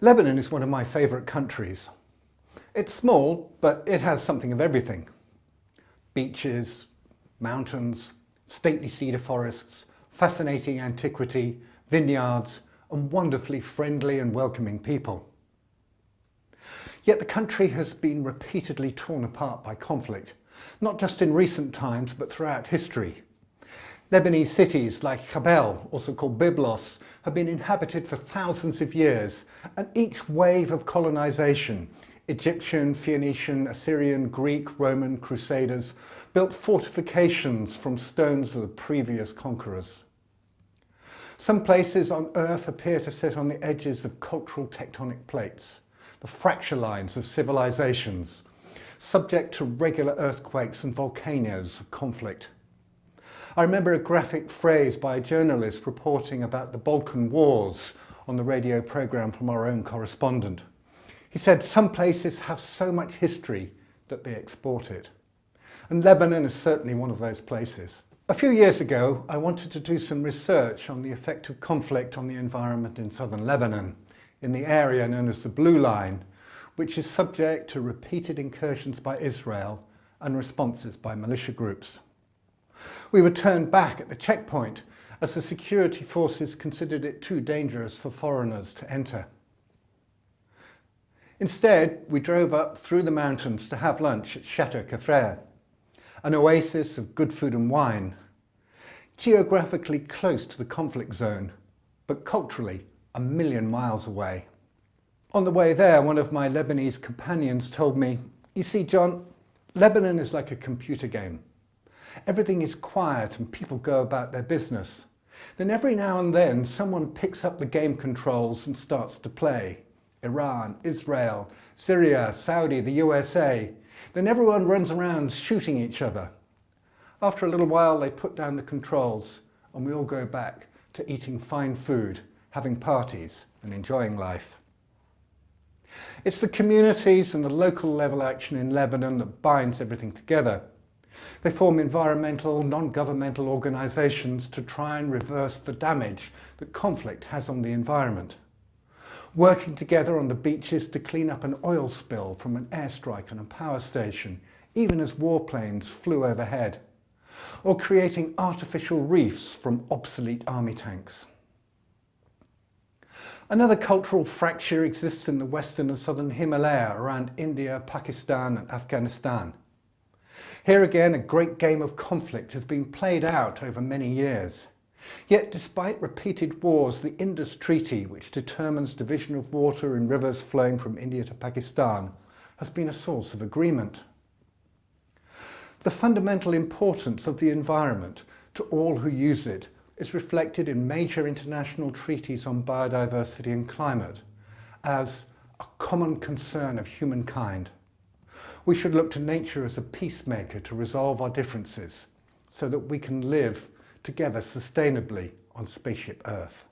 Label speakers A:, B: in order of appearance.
A: Lebanon is one of my favourite countries. It's small, but it has something of everything. Beaches, mountains, stately cedar forests, fascinating antiquity, vineyards, and wonderfully friendly and welcoming people. Yet the country has been repeatedly torn apart by conflict, not just in recent times, but throughout history. Lebanese cities like Khabel, also called Byblos, have been inhabited for thousands of years, and each wave of colonization, Egyptian, Phoenician, Assyrian, Greek, Roman, Crusaders, built fortifications from stones of the previous conquerors. Some places on Earth appear to sit on the edges of cultural tectonic plates, the fracture lines of civilizations, subject to regular earthquakes and volcanoes of conflict. I remember a graphic phrase by a journalist reporting about the Balkan Wars on the radio programme from our own correspondent. He said some places have so much history that they export it. And Lebanon is certainly one of those places. A few years ago, I wanted to do some research on the effect of conflict on the environment in southern Lebanon, in the area known as the Blue Line, which is subject to repeated incursions by Israel and responses by militia groups. We were turned back at the checkpoint as the security forces considered it too dangerous for foreigners to enter. Instead, we drove up through the mountains to have lunch at Chateau Kafreh, an oasis of good food and wine, geographically close to the conflict zone, but culturally a million miles away. On the way there, one of my Lebanese companions told me, "You see, John, Lebanon is like a computer game. Everything is quiet and people go about their business. Then every now and then someone picks up the game controls and starts to play. Iran, Israel, Syria, Saudi, the USA. Then everyone runs around shooting each other. After a little while they put down the controls and we all go back to eating fine food, having parties and enjoying life." It's the communities and the local level action in Lebanon that binds everything together. They form environmental, non-governmental organisations to try and reverse the damage that conflict has on the environment. Working together on the beaches to clean up an oil spill from an airstrike on a power station, even as warplanes flew overhead. Or creating artificial reefs from obsolete army tanks. Another cultural fracture exists in the western and southern Himalaya around India, Pakistan and Afghanistan. Here again, a great game of conflict has been played out over many years. Yet despite repeated wars, the Indus Treaty, which determines division of water in rivers flowing from India to Pakistan, has been a source of agreement. The fundamental importance of the environment to all who use it is reflected in major international treaties on biodiversity and climate as a common concern of humankind. We should look to nature as a peacemaker to resolve our differences so that we can live together sustainably on Spaceship Earth.